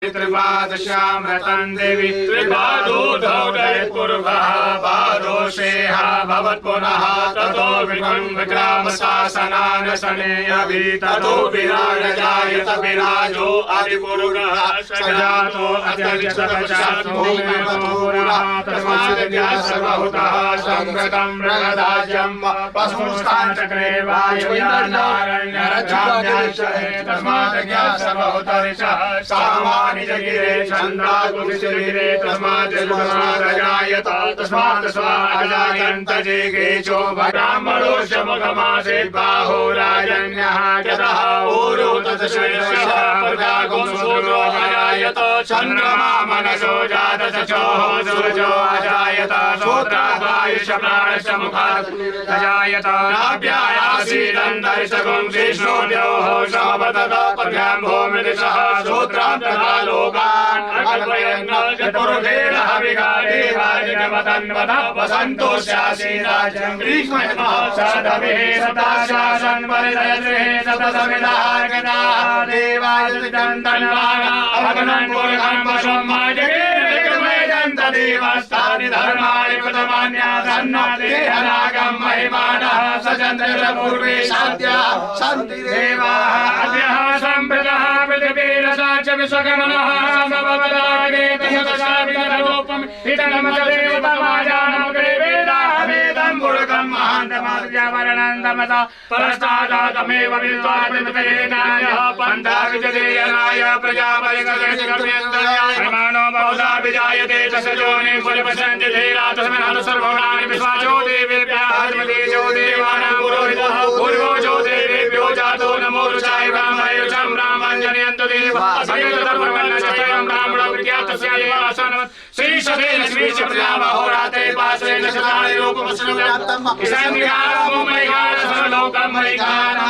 त्रिपादश्यामृतं देवी त्रिपादोधौदयपूर्वः पादोषेहा भवत् पुनः ततो विक्रमशासनानशनेऽभि ततो विराजयायत विराजो अधिपुरुषः सजातो अत्यधिकशतशात्मोमेवपुरः तस्माद्या सर्वभूतः संवृतं मृगदाज्यं पशुंस्ताञ्चक्रे वायुयानारण्यरक्षाभ्याश्चरे तस्माद्या सर्वभूतरिषः सामानि जगिरे छन्दागुलिशिरे तस्मात् तस्मादजायत तस्मात् स्वाजायन्त जेगेचो ब्राह्मणोश्च मुखमासे बाहो राजन्यः यतः ऊरो तत्श्रेष्ठः प्रजागुं शूद्रो अजायत चन्द्रमा मनसो जात चक्षुः सूर्यो अजायत श्रोत्रावायुष प्राणश्च मुखात् अजायत नाभ्यायासीदन्तरिक्षगुं विष्णुर्योः शमवतत पद्भ्यां भूमिदिशः श्रोत्रान्तरा लोकान् अकल्पयन् चतुर्वेद हविगादेवाजगमतन्वतः वसन्तोष्यासीराजं ग्रीष्मयमः सदभिः सताशासन् वरदयश्रीः सतसमिदार्गताः देवायजन्तन्वाना अभगनन् पूर्णं वशं देवस्तानि धर्माणि प्रथमान्यासन्नादेहनागं महिमानः सचन्द्रपूर्वे साध्या सन्ति देवाः अद्यः सम्प्रदः पृथिवीरसा च विश्वगमनः समवदागेतशतशाविदरूपम् हितनमदेवतमाजानमग्रे वेदाः वेदं पुरुषं महान्तमार्यावरणन्दमसा परस्तादातमेव विद्वादिमतेनायः पन्था विजयनाय प्रजापरिगतयतिगम्यन्तराय प्रमाणो बहुधा विजायते तस्योनि परिपश्यन्ति धीरा तस्मिन् सर्वगुणानि विश्वासो देवेभ्यः देवानां पुरोहितः पूर्वो जो देवेभ्यो जातो नमो रुचाय ब्राह्मणेषां ब्राह्मणजनयन्तु देवः सयततपर्वण्यश्चयं ब्राह्मणविज्ञातस्यायवासनवत् श्रीशतेन श्रीश प्रजामहोराते पाशेन शतानि रूपमस्नुव्याप्तम् ईशान्यगारमुमैगारसर्वलोकं मैगानः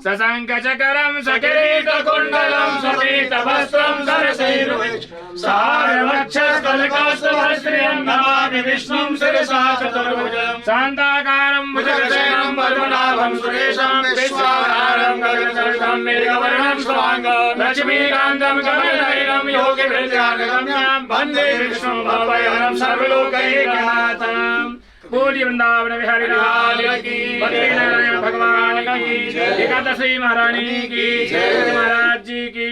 सशङ्खचकरं सकिरीटकुण्डलं सपीतवस्त्रं सरसैरुवेश सारवक्षस्थलकास्तवस्त्रियं नमामि विष्णुं शिरसा चतुर्भुजं शान्ताकारं भुजगशयनं पद्मनाभं सुरेशं विश्वाधारं गगनसदृशं मेघवर्णं शुभाङ्गं लक्ष्मीकान्तं कमलनयनं योगिभिर्ध्यानगम्यं वन्दे विष्णुं भवभयहरं सर्वलोकैकनाथम्। बोलिए वृंदावन बिहारी लाल की, नारायण भगवान की, एकादशी महारानी की, महाराज जी की।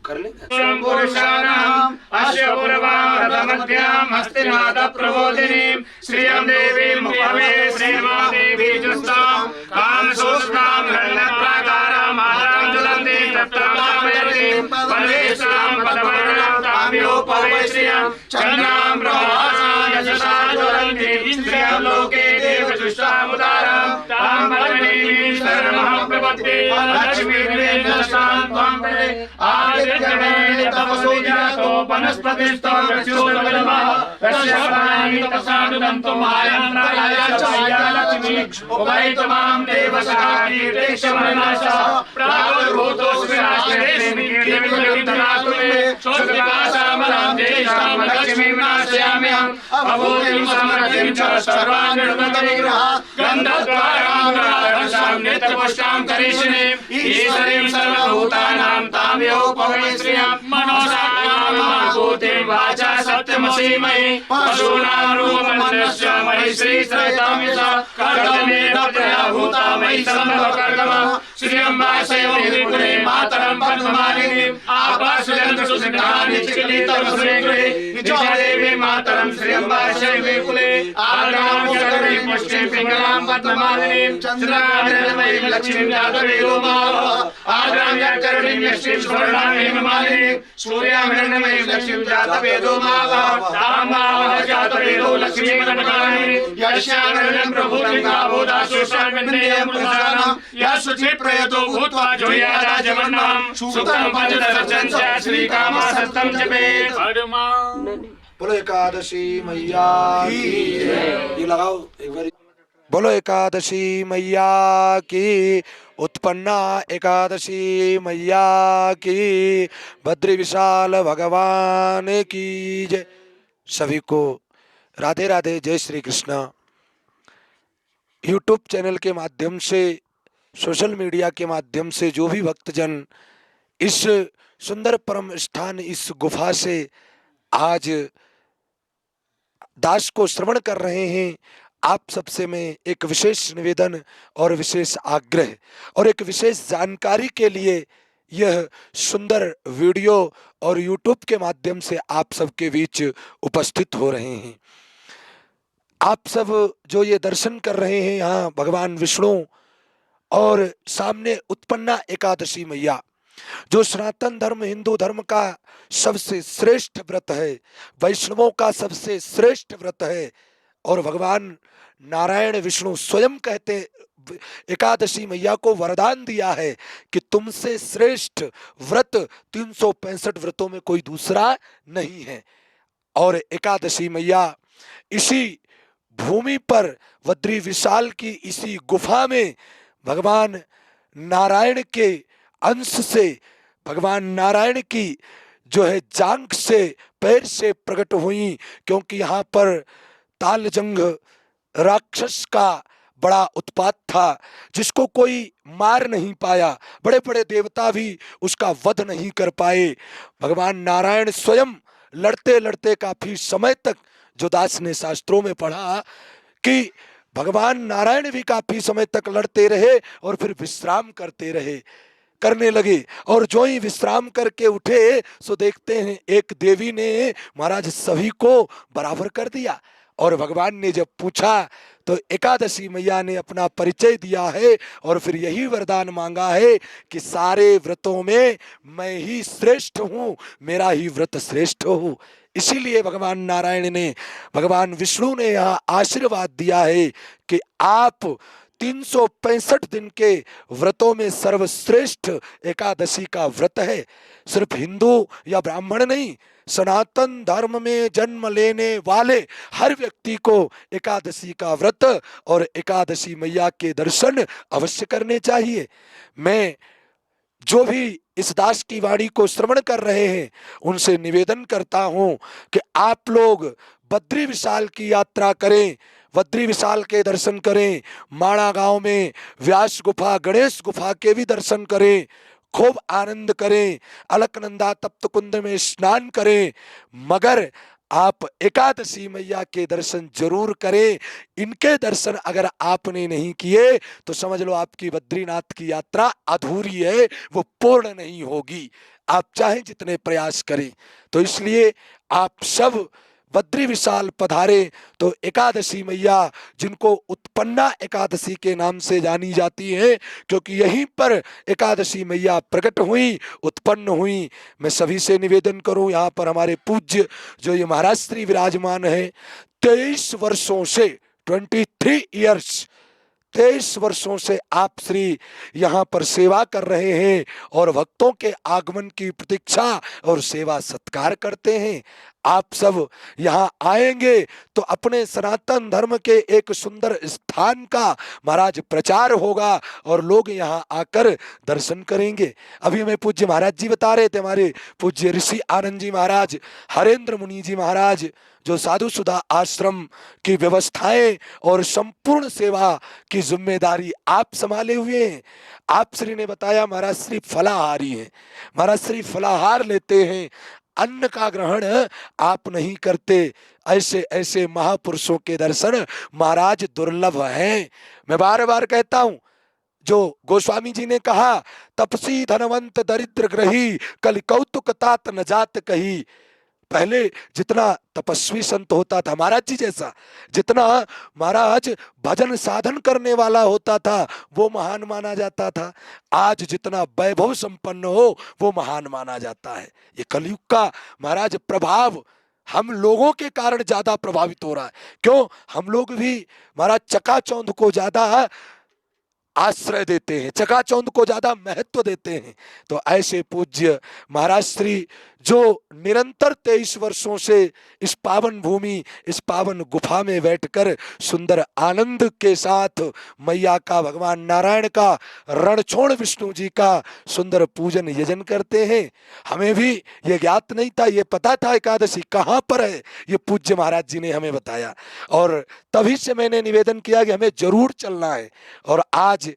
पुरुषाणाम् अस्य पूर्वामृतमध्याम् हस्तिनाथ प्रबोधिनीं श्रियं देवीं भवे श्रीमादेवी जुष्टाम् कामसूत्रां हिरण्यप्राकारां मातां ज्वलन्तीं तत्रामामयतीं परमेश्वरां पदवर्णां ताम्योपवे श्रियं चन्द्रां ब्रह्मासां यशसा ज्वलन्तीं श्रियं लोके देवजुष्टामुदारां तां परमेणीं शरणमहं प्रपद्ये लक्ष्मीर्वेदसां त्वां प्रदे तपसोजातो वनस्पतिस्थो वृक्षोर्वलमः तस्यानि तपसानुदन्तो मायां रायाचार्या लक्ष्मी उभयतमां देवसखानि देशमनसा प्रागुर्भूतोऽस्मि राष्ट्रेऽस्मि कीर्तिविक्रमितनातुले स्वस्तिकासामलां देशां लक्ष्मीं नाशयाम्यहम् अभूतिं समृद्धिं च सर्वान् निर्मतविग्रह गन्धद्वारां राधां नेत्रपुष्टां करिष्यिणीम् ईश्वरीं सर्वभूतानां ताम्यो पवित्र्यां मनोसामाभूतिं वाचा सत्यमसीमहि पशूनां रूपमन्यस्य महि श्रीश्रयतामिषा कर्दमेव प्रयाभूता मयि सम्भवकर्दमः श्रियम्बाशयोनिकुले मातरं पद्ममालिनीं आपाशयन्तुसिद्धानि चिकिलितवसुरेगृहे निजदेवी मातरं श्रियम्बाशयोनिकुले आग्रामचकरी पुष्टिं पिङ्गलां पद्ममालिनीं चन्द्राहिरणमयीं लक्ष्मीं जातवेदोमावः आग्राम्यकरणीं यश्रीं स्वर्णां हेममालिनीं सूर्याहिरणमयीं लक्ष्मीं जातवेदोमावः तामावः जातवेदो लक्ष्मीं कनकालिनीं यस्याहिरणं प्रभूतिं गावोदाशुषान्विन्नेयमृषाणां यशुचि प्रयतो भूत्वा जोयाराजवर्णं सूत्रं पञ्चदशं च श्रीकामसत्तं जपेत्। बोलो एकादशी मैया की, ये लगाओ एक बार। बोलो एकादशी मैया की, उत्पन्ना एकादशी मैया की, बद्री विशाल भगवान की जय। सभी को राधे राधे, जय श्री कृष्ण। यूट्यूब चैनल के माध्यम से, सोशल मीडिया के माध्यम से जो भी भक्तजन इस सुंदर परम स्थान इस गुफा से आज दास को श्रवण कर रहे हैं। आप सबसे मैं एक विशेष निवेदन और विशेष आग्रह और एक विशेष जानकारी के लिए यह सुंदर वीडियो और यूट्यूब के माध्यम से आप सबके बीच उपस्थित हो रहे हैं। आप सब जो ये दर्शन कर रहे हैं यहाँ भगवान विष्णु और सामने उत्पन्ना एकादशी मैया, जो सनातन धर्म हिंदू धर्म का सबसे श्रेष्ठ व्रत है, वैष्णवों का सबसे श्रेष्ठ व्रत है। और भगवान नारायण विष्णु स्वयं कहते, एकादशी मैया को वरदान दिया है कि तुमसे श्रेष्ठ व्रत 365 व्रतों में कोई दूसरा नहीं है। और एकादशी मैया इसी भूमि पर बद्री विशाल की इसी गुफा में भगवान नारायण के अंश से, भगवान नारायण की जो है जांघ से, पैर से प्रकट हुई। क्योंकि यहाँ पर तालजंग राक्षस का बड़ा उत्पात था, जिसको कोई मार नहीं पाया, बड़े बड़े देवता भी उसका वध नहीं कर पाए। भगवान नारायण स्वयं लड़ते लड़ते काफी समय तक, जो दास ने शास्त्रों में पढ़ा कि भगवान नारायण भी काफी समय तक लड़ते रहे और फिर विश्राम करने लगे। और जो ही विश्राम करके उठे सो देखते हैं एक देवी ने महाराज सभी को बराबर कर दिया। और भगवान ने जब पूछा तो एकादशी मैया ने अपना परिचय दिया है और फिर यही वरदान मांगा है कि सारे व्रतों में मैं ही श्रेष्ठ हूँ, मेरा ही व्रत श्रेष्ठ हो। इसीलिए भगवान नारायण ने, भगवान विष्णु ने यहाँ आशीर्वाद दिया है कि आप 365 दिन के व्रतों में सर्वश्रेष्ठ एकादशी का व्रत है। सिर्फ हिंदू या ब्राह्मण नहीं, सनातन धर्म में जन्म लेने वाले हर व्यक्ति को एकादशी का व्रत और एकादशी मैया के दर्शन अवश्य करने चाहिए। मैं जो भी इस दास की वाणी को श्रवण कर रहे हैं उनसे निवेदन करता हूं कि आप लोग बद्री विशाल की यात्रा करें, बद्री विशाल के दर्शन करें, माणा गांव में व्यास गुफा, गणेश गुफा के भी दर्शन करें, खूब आनंद करें, अलकनंदा तप्त कुंड में स्नान करें, मगर आप एकादशी मैया के दर्शन जरूर करें। इनके दर्शन अगर आपने नहीं किए तो समझ लो आपकी बद्रीनाथ की यात्रा अधूरी है, वो पूर्ण नहीं होगी, आप चाहे जितने प्रयास करें। तो इसलिए आप सब बद्री विशाल पधारे। तो एकादशी मैया, जिनको उत्पन्ना एकादशी के नाम से जानी जाती है, क्योंकि यहीं पर एकादशी मैया प्रकट हुई, उत्पन्न हुई। मैं सभी से निवेदन करूं, यहाँ पर हमारे पूज्य जो ये महाराज श्री विराजमान है, 23 वर्षों से 23 ईयर्स 23 वर्षों से आप श्री यहाँ पर सेवा कर रहे हैं और भक्तों के आगमन की प्रतीक्षा और सेवा सत्कार करते हैं। आप सब यहाँ आएंगे तो अपने सनातन धर्म के एक सुंदर स्थान का महाराज प्रचार होगा और लोग यहाँ आकर दर्शन करेंगे। अभी हमें पूज्य महाराज जी बता रहे थे, हमारे पूज्य ऋषि आनंद जी महाराज, हरेंद्र मुनि जी महाराज, जो साधु सुधा आश्रम की व्यवस्थाएं और संपूर्ण सेवा की जिम्मेदारी आप संभाले हुए हैं। आप श्री ने बताया महाराज श्री फलाहारी हैं, महाराज श्री फलाहार लेते हैं, अन्न का ग्रहण आप नहीं करते। ऐसे ऐसे महापुरुषों के दर्शन महाराज दुर्लभ हैं। मैं बार बार कहता हूं, जो गोस्वामी जी ने कहा, तपसी धनवंत दरिद्र ग्रही कल कौतुक तात न जात कही। पहले जितना तपस्वी संत होता था महाराज जी जैसा, जितना महाराज भजन साधन करने वाला होता था वो महान माना जाता था, आज जितना वैभव संपन्न हो वो महान माना जाता है। ये कलयुग का महाराज प्रभाव हम लोगों के कारण ज्यादा प्रभावित हो रहा है। क्यों? हम लोग भी महाराज चकाचौंध को ज्यादा आश्रय देते हैं, चकाचौंध को ज्यादा महत्व देते हैं। तो ऐसे पूज्य महाराज श्री जो निरंतर 23 वर्षों से इस पावन भूमि, इस पावन गुफा में बैठकर सुंदर आनंद के साथ मैया का, भगवान नारायण का, रणछोड़ विष्णु जी का सुंदर पूजन यजन करते हैं। हमें भी ये ज्ञात नहीं था, ये पता था एकादशी कहाँ पर है, ये पूज्य महाराज जी ने हमें बताया और तभी से मैंने निवेदन किया कि हमें जरूर चलना है। और आज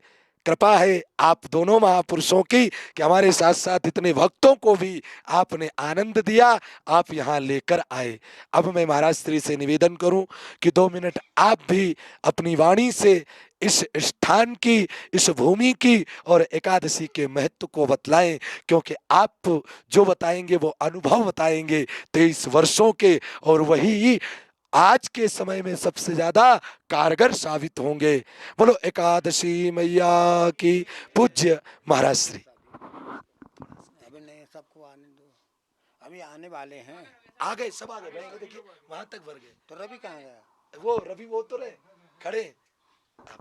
कृपा है आप दोनों महापुरुषों की कि हमारे साथ साथ इतने भक्तों को भी आपने आनंद दिया, आप यहाँ लेकर आए। अब मैं महाराज श्री से निवेदन करूं कि 2 मिनट आप भी अपनी वाणी से इस स्थान की, इस भूमि की और एकादशी के महत्व को बतलाएं, क्योंकि आप जो बताएंगे वो अनुभव बताएंगे 23 वर्षों के, और वही आज के समय में सबसे ज्यादा कारगर साबित होंगे। बोलो एकादशी मैया की। पूज्य महाराज श्री। अभी नहीं, सबको आने दो, अभी आने वाले हैं। आ गए, सब आ गए भाई, देखिए वहां तक भर गए। तो रवि कहाँ गया? वो रवि वो तो रहे खड़े। आप